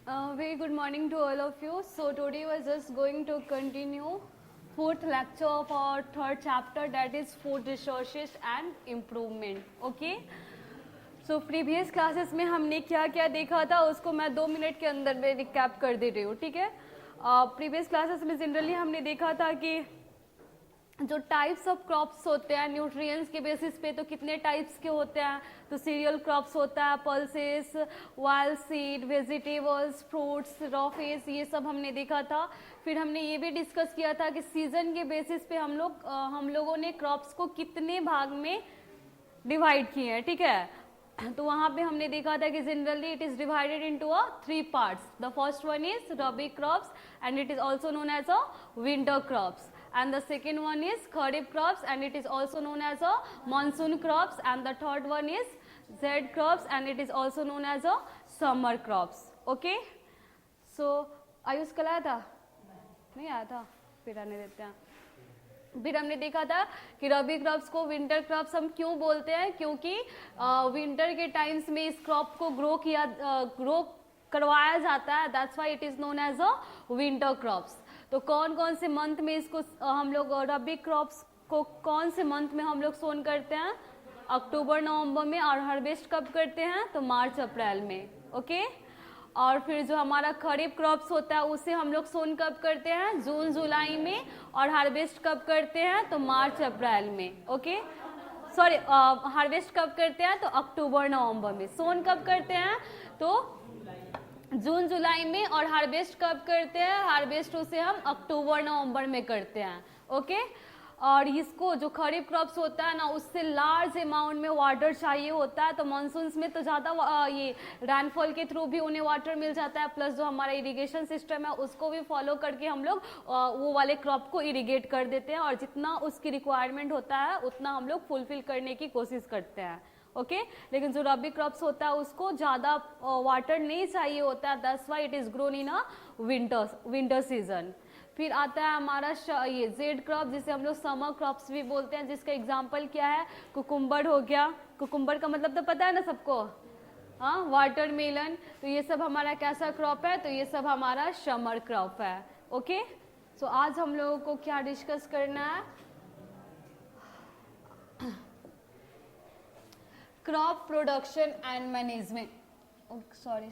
Very good morning to all of you. So today we're just going to continue fourth lecture of our third chapter, that is food resources and improvement. Okay. So previous classes में हमने क्या क्या देखा था उसको मैं 2 minute के अंदर में रिकैप कर दे रही हूँ, ठीक है. प्रीवियस क्लासेस में जनरली हमने देखा था कि जो टाइप्स ऑफ क्रॉप्स होते हैं न्यूट्रिएंट्स के बेसिस पे, तो कितने टाइप्स के होते हैं. तो सीरियल क्रॉप्स होता है, pulses, wild seed, vegetables, fruits, raw face, ये सब हमने देखा था. फिर हमने ये भी डिस्कस किया था कि सीजन के बेसिस पे हम लोगों ने क्रॉप्स को कितने भाग में डिवाइड किए हैं, ठीक है. तो वहाँ पे हमने देखा था कि generally it is divided into 3 parts. The first one is rabi crops and it is also known as a winter crops. And the second one is kharif crops and it is also known as a monsoon crops, and the third one is zed crops and it is also known as a summer crops. Okay, so Ayush कल आया था? नहीं आया था, फिर आने देते हैं. फिर हमने देखा था कि रबी क्रॉप्स को विंटर क्रॉप्स हम क्यों बोलते हैं, क्योंकि विंटर के टाइम्स में इस क्रॉप को ग्रो करवाया जाता है. That's why it is known as a winter crops. तो कौन कौन से मंथ में इसको हम लोग रबी क्रॉप्स को कौन से मंथ में हम लोग सोन करते हैं? अक्टूबर नवंबर में. और हार्वेस्ट कब करते हैं? तो मार्च अप्रैल में. ओके. और फिर जो हमारा खरीफ क्रॉप्स होता है उसे हम लोग सोन कब करते हैं? जून जुलाई में. और हार्वेस्ट कब करते हैं? तो मार्च अप्रैल में. ओके, सॉरी, हार्वेस्ट कब करते हैं? तो अक्टूबर नवंबर में. सोन कब करते हैं? तो जून जुलाई में. और हार्वेस्ट कब करते हैं? हार्वेस्ट उसे हम अक्टूबर नवंबर में करते हैं. ओके. और इसको जो खरीफ क्रॉप्स होता है ना, उससे लार्ज अमाउंट में वाटर चाहिए होता है. तो मानसून्स में तो ज़्यादा ये रैनफॉल के थ्रू भी उन्हें वाटर मिल जाता है, प्लस जो हमारा इरिगेशन सिस्टम है उसको भी फॉलो करके हम लोग वो वाले क्रॉप को इरिगेट कर देते हैं. और जितना उसकी रिक्वायरमेंट होता है उतना हम लोग फुलफिल करने की कोशिश करते हैं. ओके. लेकिन जो रबी क्रॉप्स होता है उसको ज़्यादा वाटर नहीं चाहिए होता है. That's why it is grown in a winter season. फिर आता है हमारा ये जेड क्रॉप, जिसे हम लोग समर क्रॉप्स भी बोलते हैं, जिसका एग्जांपल क्या है? कुकुम्बर हो गया. कुकुम्बर का मतलब तो पता है ना सबको, हाँ, वाटरमेलन. तो ये सब हमारा कैसा क्रॉप है? तो ये सब हमारा समर क्रॉप है. ओके. सो आज हम लोगों को क्या डिस्कस करना है? Crop production and management. Sorry.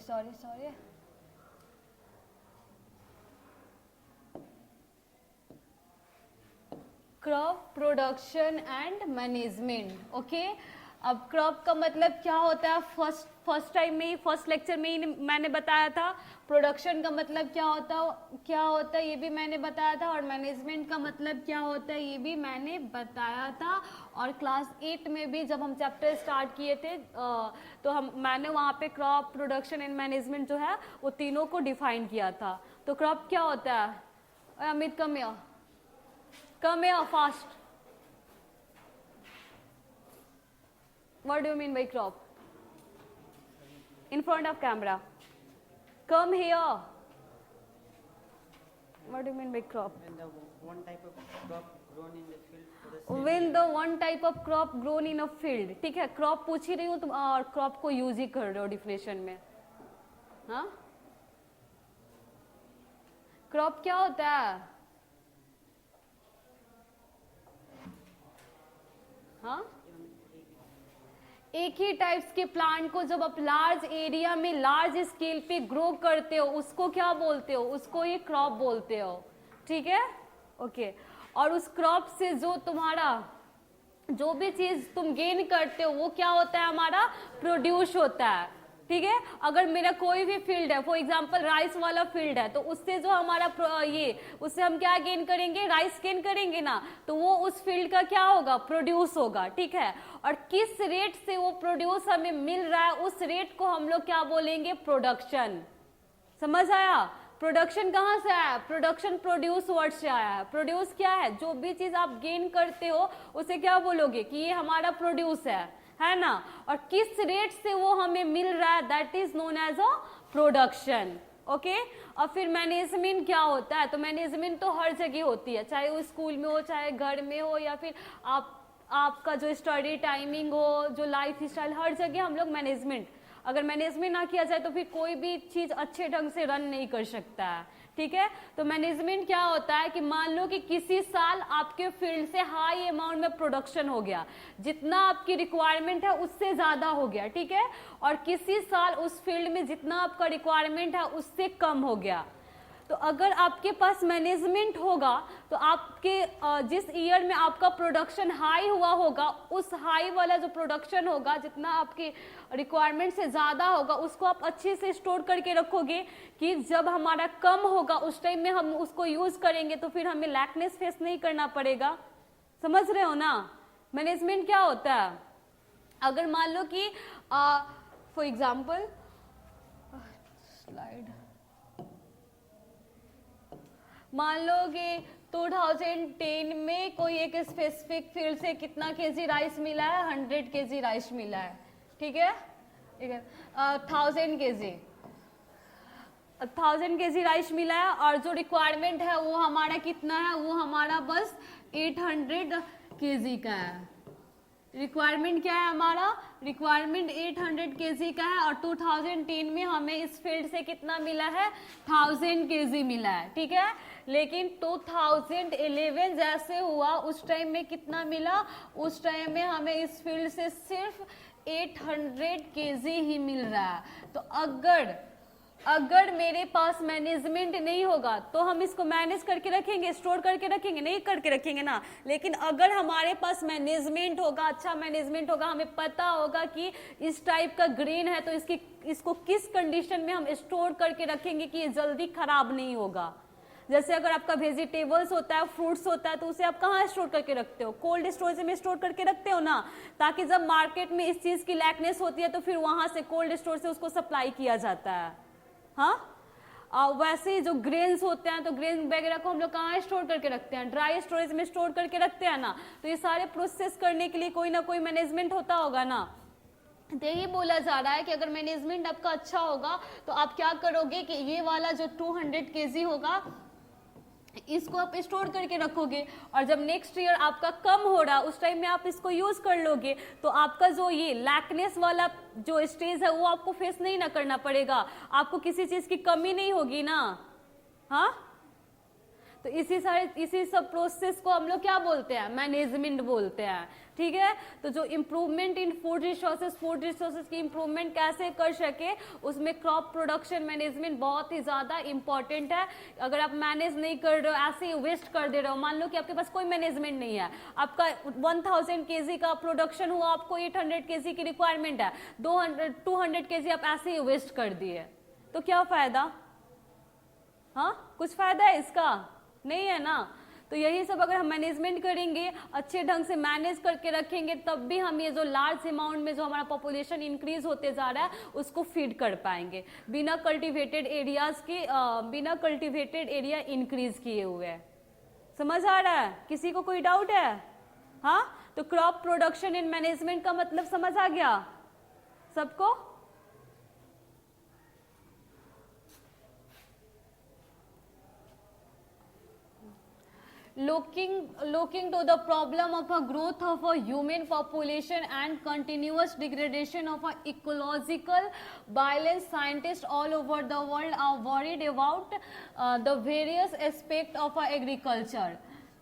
Crop production and management. Okay. अब क्रॉप का मतलब क्या होता है? फर्स्ट टाइम में ही, फर्स्ट लेक्चर में ही मैंने बताया था. प्रोडक्शन का मतलब क्या होता है ये भी मैंने बताया था. और मैनेजमेंट का मतलब क्या होता है ये भी मैंने बताया था. और क्लास 8 में भी जब हम चैप्टर स्टार्ट किए थे तो मैंने वहाँ पे क्रॉप प्रोडक्शन एंड मैनेजमेंट जो है वो तीनों को डिफाइन किया था. तो क्रॉप क्या होता है? Amit come here fast. What do you mean by crop? In front of camera. Come here. What do you mean by crop? When the one type of crop grown in the field for the When the one type of crop grown in a field. ठीक है, crop पूछ ही रही हूँ तुम, और crop को use ही कर रहे हो डिफिनेशन में. हाँ, क्रॉप क्या होता है? हाँ, एक ही टाइप्स के प्लांट को जब आप लार्ज एरिया में लार्ज स्केल पे ग्रो करते हो उसको क्या बोलते हो? उसको ही क्रॉप बोलते हो. ठीक है. ओके. और उस क्रॉप से जो तुम्हारा जो भी चीज तुम गेन करते हो वो क्या होता है? हमारा प्रोड्यूस होता है. ठीक है. अगर मेरा कोई भी फील्ड है, फॉर एग्जांपल राइस वाला फील्ड है, तो उससे जो हमारा उससे हम क्या गेन करेंगे? राइस गेन करेंगे ना. तो वो उस फील्ड का क्या होगा? प्रोड्यूस होगा. ठीक है. और किस रेट से वो प्रोड्यूस हमें मिल रहा है उस रेट को हम लोग क्या बोलेंगे? प्रोडक्शन. समझ आया? प्रोडक्शन कहाँ से आया? प्रोडक्शन प्रोड्यूस वर्ड से आया है. प्रोड्यूस क्या है? जो भी चीज आप गेन करते हो उसे क्या बोलोगे? कि ये हमारा प्रोड्यूस है ना. और किस रेट से वो हमें मिल रहा है, that is known as a production. Okay. और फिर मैनेजमेंट क्या होता है? तो मैनेजमेंट तो हर जगह होती है, चाहे वो स्कूल में हो, चाहे घर में हो, या फिर आपका जो स्टडी टाइमिंग हो, जो लाइफ स्टाइल, हर जगह हम लोग मैनेजमेंट अगर मैनेजमेंट ना किया जाए तो फिर कोई भी चीज अच्छे ढंग से रन नहीं कर सकता है, ठीक है। तो मैनेजमेंट क्या होता है कि मान लो कि किसी साल आपके फील्ड से हाई अमाउंट में प्रोडक्शन हो गया, जितना आपकी रिक्वायरमेंट है उससे ज्यादा हो गया, ठीक है, और किसी साल उस फील्ड में जितना आपका रिक्वायरमेंट है उससे कम हो गया। तो अगर आपके पास मैनेजमेंट होगा तो आपके जिस ईयर में आपका प्रोडक्शन हाई हुआ होगा, उस हाई वाला जो प्रोडक्शन होगा, जितना आपकी रिक्वायरमेंट से ज़्यादा होगा, उसको आप अच्छे से स्टोर करके रखोगे कि जब हमारा कम होगा उस टाइम में हम उसको यूज़ करेंगे तो फिर हमें लैकनेस फेस नहीं करना पड़ेगा। समझ रहे हो ना? मैनेजमेंट क्या होता है? अगर मान लो कि फॉर एग्जाम्पल स्लाइड, मान लो कि 2010 में कोई एक स्पेसिफिक फील्ड से कितना केजी राइस मिला है, 100 केजी राइस मिला है, ठीक है, 1000 केजी राइस मिला है, और जो रिक्वायरमेंट है वो हमारा कितना है, वो हमारा बस 800 केजी का है। रिक्वायरमेंट क्या है हमारा? रिक्वायरमेंट 800 केजी का है, और 2010 में हमें इस फील्ड से कितना मिला है, 1000 केजी मिला है, ठीक है। लेकिन 2011 जैसे हुआ उस टाइम में कितना मिला? उस टाइम में हमें इस फील्ड से सिर्फ 800 केजी ही मिल रहा है। तो अगर मेरे पास मैनेजमेंट नहीं होगा तो हम इसको मैनेज करके रखेंगे, स्टोर करके रखेंगे? नहीं करके रखेंगे ना। लेकिन अगर हमारे पास मैनेजमेंट होगा, अच्छा मैनेजमेंट होगा, हमें पता होगा कि इस टाइप का ग्रेन है तो इसको किस कंडीशन में हम स्टोर करके रखेंगे कि ये जल्दी खराब नहीं होगा। जैसे अगर आपका वेजिटेबल्स होता है, फ्रूट्स होता है, तो उसे आप कहाँ स्टोर करके रखते हो? कोल्ड स्टोरेज में स्टोर करके रखते हो ना, ताकि जब मार्केट में इस चीज की लैकनेस होती है तो फिर वहां से कोल्ड स्टोर से उसको सप्लाई किया जाता है। हाँ, वैसे ही जो ग्रेन्स होते हैं तो ग्रेन वगैरह को हम लोग कहाँ स्टोर करके रखते हैं? ड्राई स्टोरेज में स्टोर करके रखते हैं ना। तो ये सारे प्रोसेस करने के लिए कोई ना कोई मैनेजमेंट होता होगा ना। तो यही बोला जा रहा है कि अगर मैनेजमेंट आपका अच्छा होगा तो आप क्या करोगे कि ये वाला जो 200 केजी होगा इसको आप स्टोर करके रखोगे, और जब नेक्स्ट ईयर आपका कम हो रहा उस टाइम में आप इसको यूज कर लोगे, तो आपका जो ये लैकनेस वाला जो स्टेज है वो आपको फेस नहीं ना करना पड़ेगा, आपको किसी चीज की कमी नहीं होगी ना। हाँ, तो इसी सब प्रोसेस को हम लोग क्या बोलते हैं? मैनेजमेंट बोलते हैं, ठीक है। तो जो इम्प्रूवमेंट इन फूड रिसोर्सेज की इम्प्रूवमेंट कैसे कर सके, उसमें क्रॉप प्रोडक्शन मैनेजमेंट बहुत ही ज़्यादा इंपॉर्टेंट है। अगर आप मैनेज नहीं कर रहे हो, ऐसे ही वेस्ट कर दे रहे हो, मान लो कि आपके पास कोई मैनेजमेंट नहीं है, आपका 1000 केजी का प्रोडक्शन हुआ, आपको 800 केजी की रिक्वायरमेंट है, 200 केजी आप ऐसे ही वेस्ट कर दिए, तो क्या फायदा? हाँ, कुछ फायदा है इसका? नहीं है ना। तो यही सब अगर हम मैनेजमेंट करेंगे, अच्छे ढंग से मैनेज करके रखेंगे, तब भी हम ये जो लार्ज अमाउंट में जो हमारा पॉपुलेशन इंक्रीज होते जा रहा है उसको फीड कर पाएंगे बिना कल्टीवेटेड एरिया इंक्रीज किए हुए। समझ आ रहा है? किसी को कोई डाउट है? हाँ, तो क्रॉप प्रोडक्शन एंड मैनेजमेंट का मतलब समझ आ गया सबको? Looking to the problem of a growth of a human population and continuous degradation of a ecological balance, scientists all over the world are worried about the various aspects of agriculture.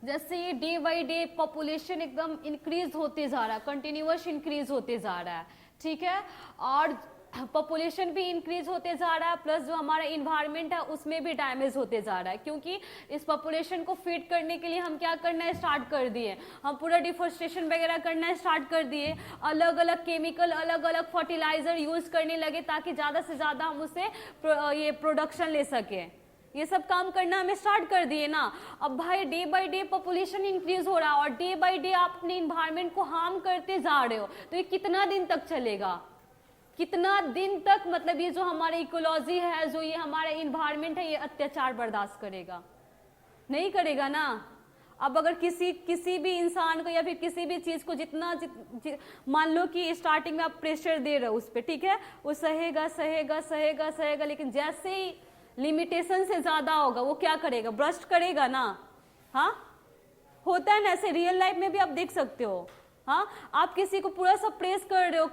जैसे ये day by day population एकदम increase होते जा रहा है, continuous increase होते जा रहा है, ठीक है, और पॉपुलेशन भी इंक्रीज होते जा रहा है, प्लस जो हमारा इन्वायरमेंट है उसमें भी डैमेज होते जा रहा है, क्योंकि इस पॉपुलेशन को फीड करने के लिए हम क्या करना स्टार्ट कर दिए, हम पूरा डिफोरेस्टेशन वगैरह करना स्टार्ट कर दिए, अलग अलग केमिकल, अलग अलग फर्टिलाइजर यूज करने लगे ताकि ज़्यादा से ज़्यादा हम उससे ये प्रोडक्शन ले सके। ये सब काम करना हमें स्टार्ट कर दिए ना। अब भाई day by day population increase हो रहा है और डे बाय डे आप अपने इन्वायरमेंट को हार्म करते जा रहे हो, तो ये कितना दिन तक चलेगा? कितना दिन तक मतलब ये जो हमारी इकोलॉजी है, जो ये हमारा इन्वायरमेंट है, ये अत्याचार बर्दाश्त करेगा? नहीं करेगा ना। अब अगर किसी भी इंसान को या फिर किसी भी चीज को मान लो कि स्टार्टिंग में आप प्रेशर दे रहे हो उस पर, ठीक है, वो सहेगा सहेगा सहेगा सहेगा, लेकिन जैसे ही लिमिटेशन से ज्यादा होगा वो क्या करेगा? ब्रस्ट करेगा ना। हाँ, होता है ना ऐसे, रियल लाइफ में भी आप देख सकते हो, हाँ, आप किसी को पूरा सब प्रेस कर रहे हो,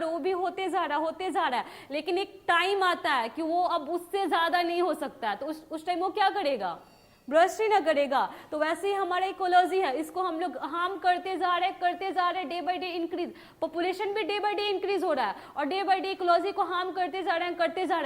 वो भी होते जा रहा है, लेकिन एक टाइम आता है कि वो अब उससे ज्यादा नहीं हो सकता है, तो उस टाइम वो क्या करेगा, ब्रश ही ना करेगा। तो वैसे ही हमारा इकोलॉजी है, इसको हम लोग हार्म करते जा रहे, day by day increase, population भी डे बाय डे इंक्रीज हो रहा है, और डे बाय डे इकोलॉजी को हार्म करते जा रहे हैं,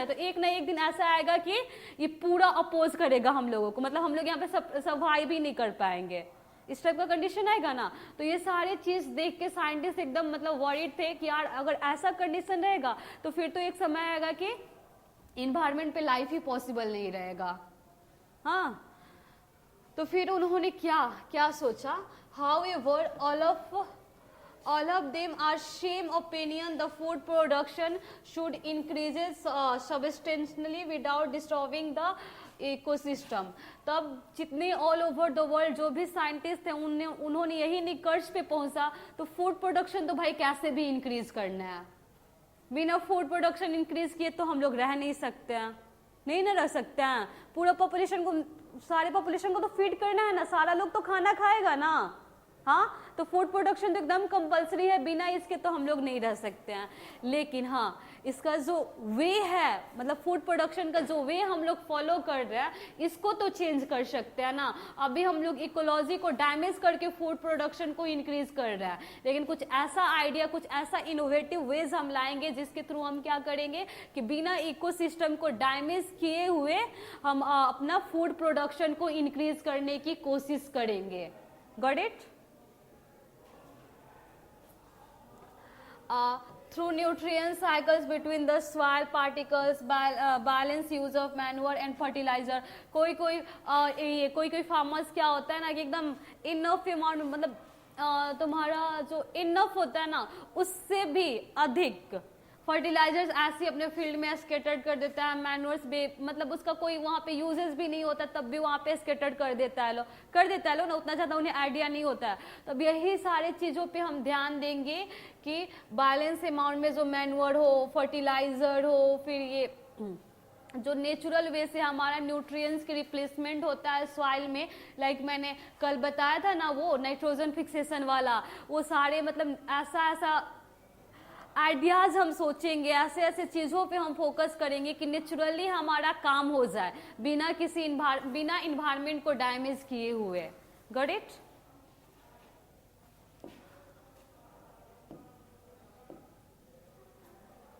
तो एक ना एक दिन ऐसा आएगा कि ये पूरा अपोज करेगा हम लोगों को, मतलब हम लोग यहाँ पे सर्वाइव भी नहीं कर पाएंगे, इस टाइप का कंडीशन आएगा ना। तो ये सारे चीज देख के साइंटिस्ट एकदम मतलब वरीड थे कि यार अगर ऐसा कंडीशन रहेगा तो फिर तो एक समय आएगा कि इन्वायरमेंट पे लाइफ ही पॉसिबल नहीं रहेगा। हाँ, तो फिर उन्होंने क्या सोचा, however all of them are same opinion, the food production should increases substantially without disturbing the ecosystem। तब जितने ऑल ओवर द वर्ल्ड जो भी साइंटिस्ट थे उन्होंने यही निष्कर्ष पे पहुंचा, तो फूड प्रोडक्शन तो भाई कैसे भी इंक्रीज करना है, बिना फूड प्रोडक्शन इंक्रीज किए तो हम लोग रह नहीं सकते हैं, नहीं ना रह सकते हैं। पूरा पॉपुलेशन को, सारे पॉपुलेशन को तो फीड करना है ना, सारा लोग तो खाना खाएगा ना। हाँ, तो फूड प्रोडक्शन तो एकदम कंपलसरी है, बिना इसके तो हम लोग नहीं रह सकते हैं। लेकिन हाँ, इसका जो वे है, मतलब फूड प्रोडक्शन का जो वे हम लोग फॉलो कर रहे हैं, इसको तो चेंज कर सकते हैं ना। अभी हम लोग इकोलॉजी को डैमेज करके फूड प्रोडक्शन को इंक्रीज कर रहे हैं, लेकिन कुछ ऐसा आइडिया, कुछ ऐसा इनोवेटिव वेज हम लाएंगे जिसके थ्रू हम क्या करेंगे कि बिना इकोसिस्टम को डैमेज किए हुए हम अपना फूड प्रोडक्शन को इंक्रीज करने की कोशिश करेंगे। Got it? Through nutrient cycles between the soil particles, balance use of manure and fertilizer। कोई फार्मर्स क्या होता है ना कि एकदम इनफ अमाउंट, मतलब तुम्हारा जो इनफ होता है ना उससे भी अधिक फर्टिलाइजर्स ऐसे अपने फील्ड में स्केटर्ड कर देता है, मैन्योर्स भी, मतलब उसका कोई वहाँ पे यूजेस भी नहीं होता तब भी वहाँ पे स्केटर्ड कर देता है लोग ना, उतना ज़्यादा उन्हें आइडिया नहीं होता है। तो अब यही सारे चीज़ों पे हम ध्यान देंगे कि बैलेंस अमाउंट में जो मैन्योर हो, फर्टिलाइजर हो, फिर ये जो नेचुरल वे से हमारा न्यूट्रिएंट्स की रिप्लेसमेंट होता है सॉइल में, लाइक मैंने कल बताया था ना वो नाइट्रोजन फिक्सेशन वाला, वो सारे मतलब ऐसा आइडियाज हम सोचेंगे, ऐसे चीजों पे हम फोकस करेंगे कि नेचुरली हमारा काम हो जाए बिना इन्वायरमेंट को डैमेज किए हुए। Got it?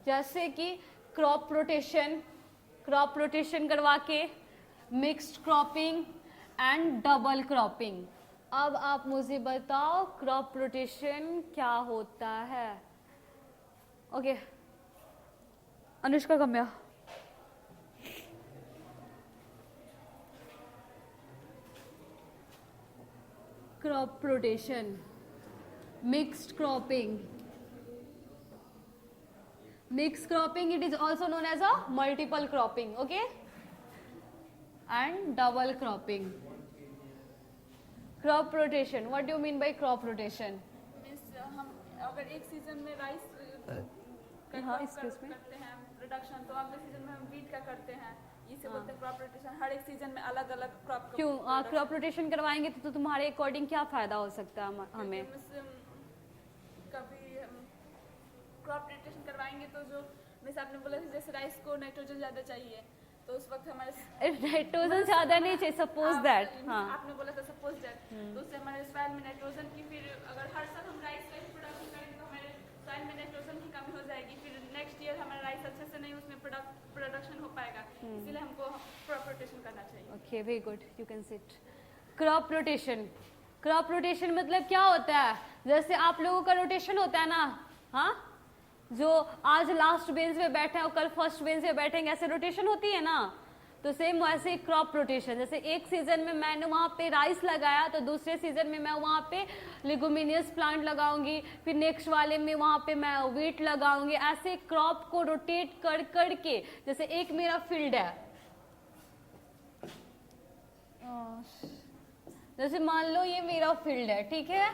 जैसे कि क्रॉप रोटेशन करवा के mixed cropping and double cropping. अब आप मुझे बताओ क्रॉप रोटेशन क्या होता है? Okay, Anushka Kamya. Crop rotation, mixed cropping, it is also known as a multiple cropping, okay, and double cropping। crop rotation, what do you mean by crop rotation? हम अगर एक सीजन में राइस करते हैं प्रोडक्शन, तो अगले सीजन में हम वीट का करते हैं, इसे बोलते हैं क्रॉप रोटेशन। हर एक सीजन में अलग अलग क्रॉप। क्यों क्रॉप रोटेशन करवाएंगे तो तुम्हारे अकॉर्डिंग क्या फायदा हो सकता है हमें? कभी क्रॉप रोटेशन करवाएंगे तो जो जैसे आपने बोला जैसे राइस को नाइट्रोजन ज्यादा चाहिए, तो उस वक्त हमारे नाइट्रोजन ज्यादा नहीं चाहिए, सपोज दैट, हाँ आपने बोला था सपोज दैट, तो उससे हमारे सॉइल में नाइट्रोजन की, फिर अगर हर साल हम राइस का प्रोडक्शन करेंगे तो हमारे सॉइल में नाइट्रोजन की कमी हो जाएगी, फिर नेक्स्ट ईयर हमारा राइस अच्छे से नहीं उसमें प्रोडक्शन हो पाएगा, इसीलिए हमको क्रॉप रोटेशन करना चाहिए। Okay, very good, you can sit. Crop rotation मतलब क्या होता है? जैसे आप लोगों का रोटेशन होता है ना, हाँ, जो आज लास्ट बेंच पे बैठे हैं और कल फर्स्ट बेंच पे बैठेंगे, ऐसे रोटेशन होती है ना, तो सेम वैसे क्रॉप रोटेशन। जैसे एक सीजन में मैंने वहाँ पे राइस लगाया तो दूसरे सीजन में मैं वहाँ पे लेगुमिनियस प्लांट लगाऊंगी, फिर नेक्स्ट वाले में वहाँ पे मैं व्हीट लगाऊंगी, ऐसे क्रॉप को रोटेट कर के। जैसे एक मेरा फील्ड है, जैसे मान लो ये मेरा फील्ड है, ठीक है,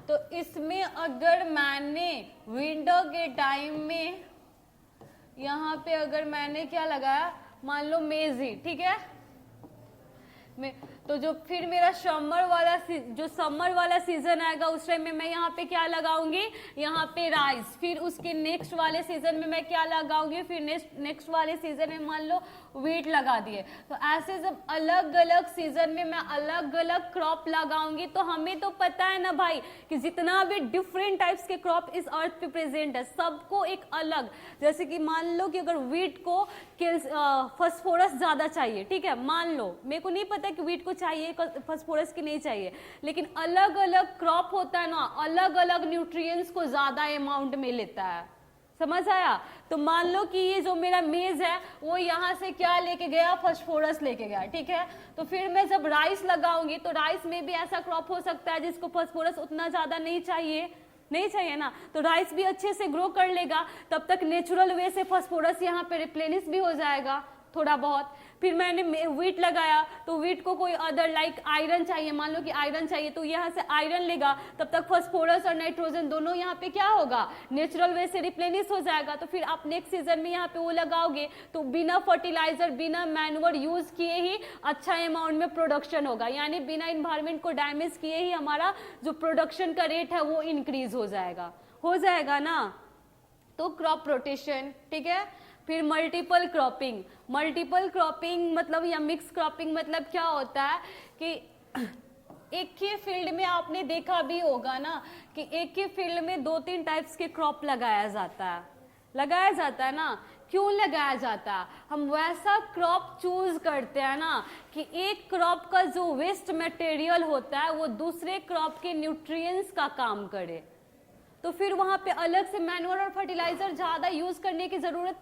तो इसमें अगर मैंने विंटर के टाइम में यहाँ पे अगर मैंने क्या लगाया, मान लो मेज ही, ठीक है, तो जो फिर मेरा जो समर वाला सीजन आएगा उस टाइम में मैं यहाँ पे क्या लगाऊंगी, यहाँ पे राइस। फिर उसके नेक्स्ट वाले सीजन में मैं क्या लगाऊंगी, फिर नेक्स्ट वाले सीजन में मान लो व्हीट लगा दिए। तो ऐसे जब अलग अलग सीजन में मैं अलग अलग क्रॉप लगाऊंगी तो हमें तो पता है ना भाई कि जितना भी डिफरेंट टाइप्स के क्रॉप इस अर्थ पे प्रेजेंट है सबको एक अलग, जैसे कि मान लो कि अगर व्हीट को फास्फोरस ज्यादा चाहिए, ठीक है, मान लो, मेरे को नहीं पता कि व्हीट को चाहिए फास्फोरस की नहीं चाहिए, लेकिन अलग अलग क्रॉप होता है ना, अलग अलग न्यूट्रिएंट्स को ज्यादा अमाउंट में लेता है। समझ आया? तो मान लो कि ये जो मेरा मेज है वो यहाँ से क्या लेके गया, फास्फोरस लेके गया, ठीक है। तो फिर मैं जब राइस लगाऊंगी तो राइस में भी ऐसा क्रॉप हो सकता है जिसको फास्फोरस उतना ज्यादा नहीं चाहिए ना, तो राइस भी अच्छे से ग्रो कर लेगा, तब तक नेचुरल वे से फास्फोरस यहाँ पे रिप्लेनिश भी हो जाएगा थोड़ा बहुत। फिर मैंने व्हीट लगाया तो व्हीट को कोई अदर लाइक आयरन चाहिए, मान लो कि आयरन चाहिए, तो यहाँ से आयरन लेगा, तब तक फास्फोरस और नाइट्रोजन दोनों यहाँ पे क्या होगा, नेचुरल वे से रिप्लेनिश हो जाएगा। तो फिर आप नेक्स्ट सीजन में यहाँ पे वो लगाओगे तो बिना फर्टिलाइजर बिना मैन्योर यूज किए ही अच्छा अमाउंट में प्रोडक्शन होगा, यानी बिना इन्वायरमेंट को डैमेज किए ही हमारा जो प्रोडक्शन का रेट है वो इंक्रीज हो जाएगा ना। तो क्रॉप रोटेशन, ठीक है। फिर मल्टीपल क्रॉपिंग मतलब या मिक्स क्रॉपिंग मतलब क्या होता है कि एक ही फील्ड में आपने देखा भी होगा ना कि एक ही फील्ड में 2-3 टाइप्स के क्रॉप लगाया जाता है ना। क्यों लगाया जाता है? हम वैसा क्रॉप चूज करते हैं ना कि एक क्रॉप का जो वेस्ट मटेरियल होता है वो दूसरे क्रॉप के न्यूट्रिएंट्स का काम करे, तो फिर वहां पे अलग से मैन्योर और फर्टिलाइजर ज्यादा यूज करने की जरूरत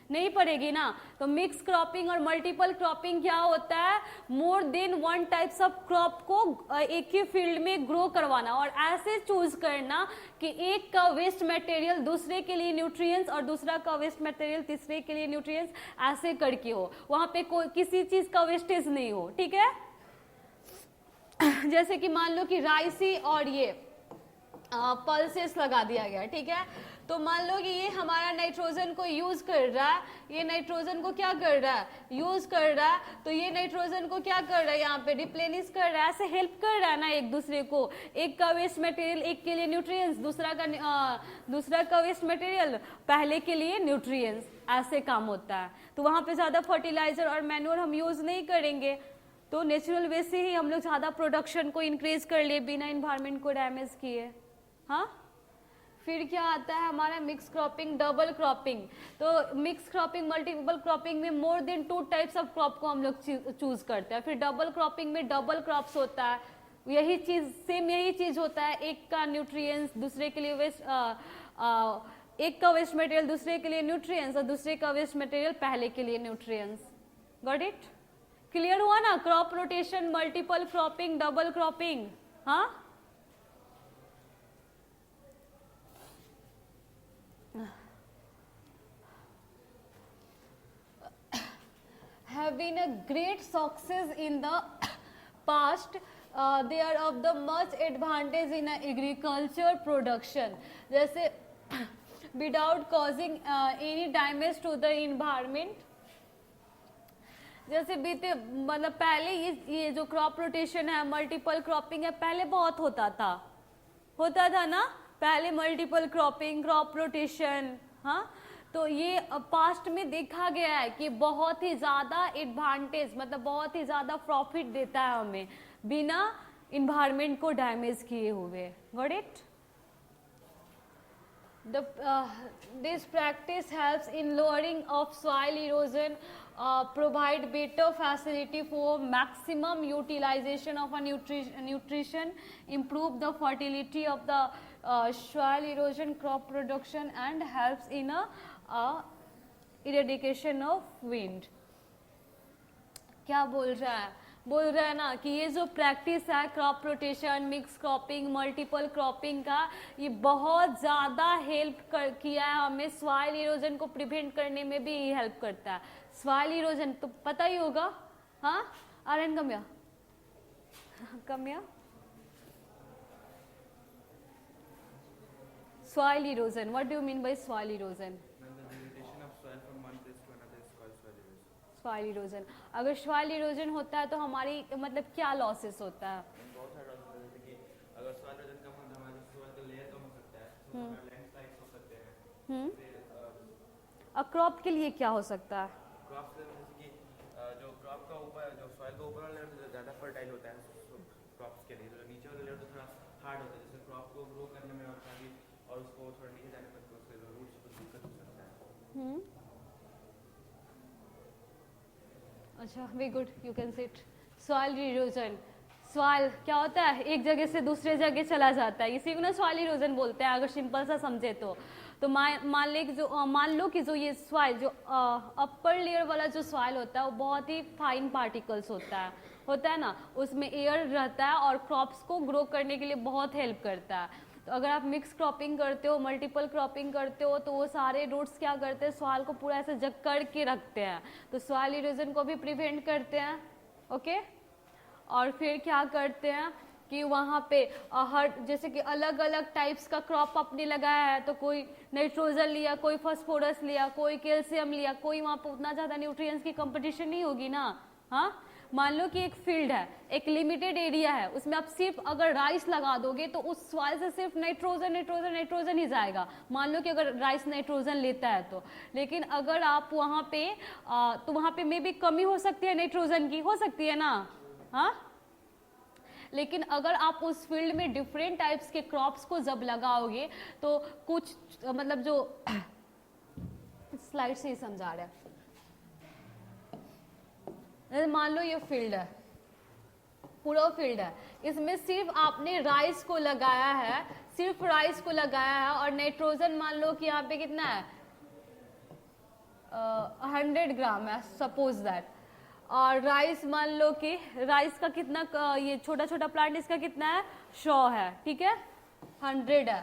नहीं पड़ेगी ना। तो मिक्स क्रॉपिंग और मल्टीपल क्रॉपिंग क्या होता है, more than one types of crop को एक ही फील्ड में ग्रो करवाना और ऐसे चूज करना कि एक का वेस्ट मटेरियल दूसरे के लिए न्यूट्रिएंट्स और दूसरा का वेस्ट मटेरियल तीसरे के लिए न्यूट्रिएंट्स, ऐसे करके हो, वहां पे कोई किसी चीज का वेस्टेज नहीं हो, ठीक है। जैसे कि मान लो कि राइसी और ये पल्सेस लगा दिया गया, ठीक है। तो मान लो कि ये हमारा नाइट्रोजन को यूज कर रहा है, ये नाइट्रोजन को क्या कर रहा है, यूज कर रहा है, तो ये नाइट्रोजन को क्या कर रहा है, यहाँ पे रिप्लेनिश कर रहा है, ऐसे हेल्प कर रहा है ना एक दूसरे को। एक का वेस्ट मटेरियल एक के लिए न्यूट्रिएंट्स, दूसरा का वेस्ट मटेरियल पहले के लिए न्यूट्रिएंट्स, ऐसे काम होता है। तो वहां पे ज्यादा फर्टिलाइजर और मैन्योर हम यूज नहीं करेंगे, तो नेचुरल वे से ही हम लोग ज्यादा प्रोडक्शन को इंक्रीज कर लिए बिना इन्वायरमेंट को डैमेज किए। हाँ, फिर क्या आता है हमारा मिक्स क्रॉपिंग, डबल क्रॉपिंग। तो मिक्स क्रॉपिंग मल्टीपल क्रॉपिंग में more than 2 types of crop को हम लोग चूज करते हैं। फिर डबल क्रॉपिंग में डबल क्रॉप्स होता है, यही चीज होता है, एक का न्यूट्रिएंट्स दूसरे के लिए वेस्ट, एक का वेस्ट मटेरियल दूसरे के लिए न्यूट्रिएंट्स और दूसरे का वेस्ट मटेरियल पहले के लिए न्यूट्रिएंट्स। Got it? क्लियर हुआ ना? Crop rotation, multiple cropping, double cropping. हाँ, have been a great success in the past. They are of the much advantage in agriculture production, जैसे without causing any damage to the environment। जैसे बीते मतलब पहले ये जो क्रॉप रोटेशन है, multiple cropping है, पहले बहुत होता था ना, पहले मल्टीपल क्रॉपिंग, क्रॉप रोटेशन। हाँ, तो ये पास्ट में देखा गया है कि बहुत ही ज्यादा एडवांटेज मतलब बहुत ही ज्यादा प्रॉफिट देता है हमें बिना इन्वायरमेंट को डैमेज किए हुए। Got it? This practice helps in lowering of soil erosion, provide better facility for maximum utilization of a nutrition, improve the fertility of the soil erosion, crop production, and helps in a eradication of wind। क्या बोल रहा है ना कि ये जो practice है crop rotation, mix cropping, multiple cropping का, ये बहुत ज़्यादा हेल्प किया है हमें, सॉइल इरोजन को प्रिवेंट करने में भी हेल्प करता है। सॉइल इरोजन तो पता ही होगा। हाँ, Aryan Kamiya soil erosion, what do you mean by soil erosion? Soil erosion, अगर सॉइल इरोजन होता है तो हमारी मतलब क्या लॉसेस होता है? बहुत सारे लॉसेस होते हैं, जैसे कि अगर सॉइल इरोजन कम हो तो हमारा सॉइल का लेयर कम हो सकता है, तो हमारा लैंडस्लाइड्स हो सकते हैं। फिर क्रॉप के लिए क्या हो सकता है? क्रॉप से जैसे कि जो क्रॉप का ऊपर जो सॉइल का ऊपर वाला लेयर ज़्यादा फर्टाइल होता है क्रॉप्स के लिए, जो नीचे वाला लेयर तो थोड़ा हार्ड होता है, जैसे क्रॉप को ग्रो करने में और उसको थोड़ा नीचे जाने पर उसके रूट्स को दिक्कत हो सकता है। अच्छा, very good, you can sit. Soil erosion, soil क्या होता है? एक जगह से दूसरे जगह चला जाता है, इसी को ना सॉइल इरोजन बोलते हैं, अगर सिंपल सा समझे तो मान लो कि जो ये सॉइल जो अपर लेयर वाला जो सॉइल होता है वो बहुत ही फाइन पार्टिकल्स होता है ना, उसमें एयर रहता है और क्रॉप्स को ग्रो करने के लिए बहुत हेल्प करता है। तो अगर आप मिक्स क्रॉपिंग करते हो, मल्टीपल क्रॉपिंग करते हो, तो वो सारे रूट्स क्या करते हैं, सॉइल को पूरा ऐसे जकड़ के रखते हैं, तो सॉइल इरोजन को भी प्रिवेंट करते हैं। ओके, और फिर क्या करते हैं कि वहाँ पे हर जैसे कि अलग अलग टाइप्स का क्रॉप आपने लगाया है, तो कोई नाइट्रोजन लिया, कोई फास्फोरस लिया, कोई कैल्शियम लिया, कोई वहाँ पे उतना ज़्यादा न्यूट्रिएंट्स की कंपटीशन नहीं होगी ना। हाँ, मान लो कि एक फील्ड है, एक लिमिटेड एरिया है, उसमें आप सिर्फ अगर राइस लगा दोगे तो उस सॉइल से सिर्फ नाइट्रोजन ही जाएगा। मान लो कि अगर राइस नाइट्रोजन लेता है तो, लेकिन अगर आप वहाँ पे तो वहाँ पे मे भी कमी हो सकती है नाइट्रोजन की, हो सकती है ना। हाँ, लेकिन अगर आप उस फील्ड में डिफरेंट टाइप्स के क्रॉप्स को जब लगाओगे तो कुछ मतलब जो स्लाइड से ही समझा रहा है, मान लो ये फील्ड है, पूरा फील्ड है, इसमें सिर्फ आपने राइस को लगाया है, सिर्फ राइस को लगाया है, और नाइट्रोजन मान लो कि यहाँ पे कितना है 100 ग्राम है सपोज दैट, और राइस मान लो कि राइस का कितना ये छोटा छोटा प्लांट इसका कितना है 100 है, ठीक है 100 है,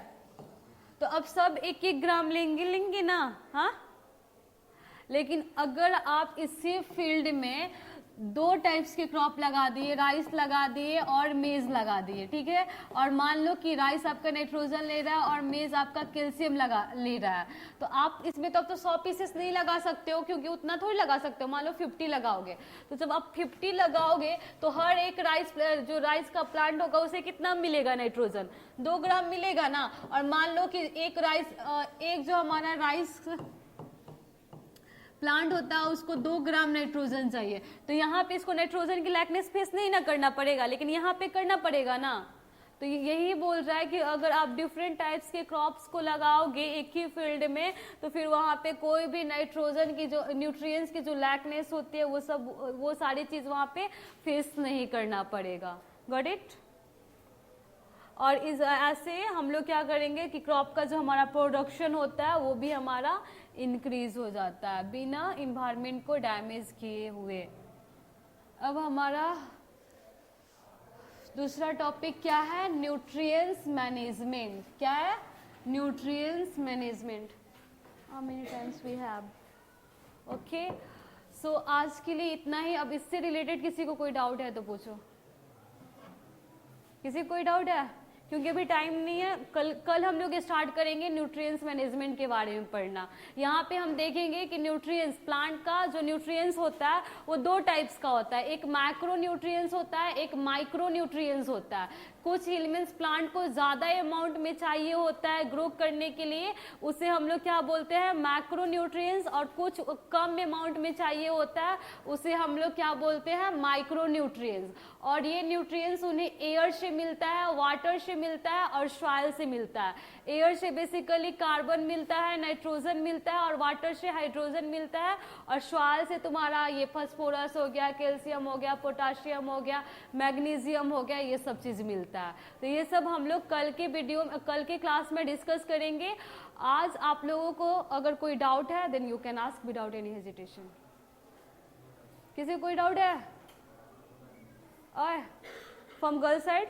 तो अब सब 1-1 ग्राम लेंगे ना। हाँ, लेकिन अगर आप इसी फील्ड में 2 टाइप्स के क्रॉप लगा दिए, राइस लगा दिए और मेज लगा दिए, ठीक है, और मान लो कि राइस आपका नाइट्रोजन ले रहा है और मेज आपका कैल्शियम ले रहा है, तो आप इसमें तो अब तो 100 पीसेस नहीं लगा सकते हो, क्योंकि उतना थोड़ी लगा सकते हो, मान लो 50 लगाओगे, तो जब आप 50 लगाओगे तो हर एक जो राइस का प्लांट होगा उसे कितना मिलेगा नाइट्रोजन, 2 ग्राम मिलेगा ना। और मान लो कि एक जो हमारा राइस प्लांट होता है उसको 2 ग्राम नाइट्रोजन चाहिए, तो यहाँ पे इसको नाइट्रोजन की लैकनेस फेस नहीं ना करना पड़ेगा, लेकिन यहाँ पे करना पड़ेगा ना। तो यही बोल रहा है कि अगर आप डिफरेंट टाइप्स के क्रॉप्स को लगाओगे एक ही फील्ड में, तो फिर वहाँ पे कोई भी नाइट्रोजन की जो न्यूट्रिएंट्स की जो लैकनेस होती है वो सारी चीज़ वहाँ पे फेस नहीं करना पड़ेगा। Got it? और इस ऐसे हम लोग क्या करेंगे कि क्रॉप का जो हमारा प्रोडक्शन होता है वो भी हमारा इंक्रीज हो जाता है बिना इन्वायरमेंट को डैमेज किए हुए। अब हमारा दूसरा टॉपिक क्या है, न्यूट्रिएंट्स मैनेजमेंट। क्या है? Nutrients management. How many times we have? Okay, so आज के लिए इतना ही। अब इससे रिलेटेड किसी को कोई डाउट है तो पूछो। किसी को कोई डाउट है? क्योंकि अभी टाइम नहीं है, कल हम लोग स्टार्ट करेंगे न्यूट्रिएंट्स मैनेजमेंट के बारे में पढ़ना। यहाँ पे हम देखेंगे कि न्यूट्रिएंट्स, प्लांट का जो न्यूट्रिएंट्स होता है वो 2 टाइप्स का होता है, एक मैक्रो न्यूट्रिएंट्स होता है, एक माइक्रो न्यूट्रिएंट्स होता है। कुछ एलिमेंट्स प्लांट को ज़्यादा अमाउंट में चाहिए होता है ग्रो करने के लिए, उसे हम लोग क्या बोलते हैं, मैक्रो न्यूट्रिएंट्स, और कुछ कम अमाउंट में चाहिए होता है उसे हम लोग क्या बोलते हैं, माइक्रो न्यूट्रिएंट्स। और ये न्यूट्रिएंट्स उन्हें एयर से मिलता है, वाटर से मिलता है और सॉइल से मिलता है। एयर से बेसिकली कार्बन मिलता है, नाइट्रोजन मिलता है, और वाटर से हाइड्रोजन मिलता है, और सॉइल से तुम्हारा ये फास्फोरस हो गया, कैल्शियम हो गया, पोटाशियम हो गया, मैग्नीशियम हो गया, ये सब चीज़ मिलता है। तो ये सब हम लोग कल के क्लास में डिस्कस करेंगे। आज आप लोगों को अगर कोई डाउट है then you can ask without any hesitation. किसी को कोई डाउट है? From girl side?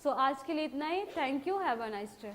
सो आज के लिए इतना ही। Thank you, have a nice day.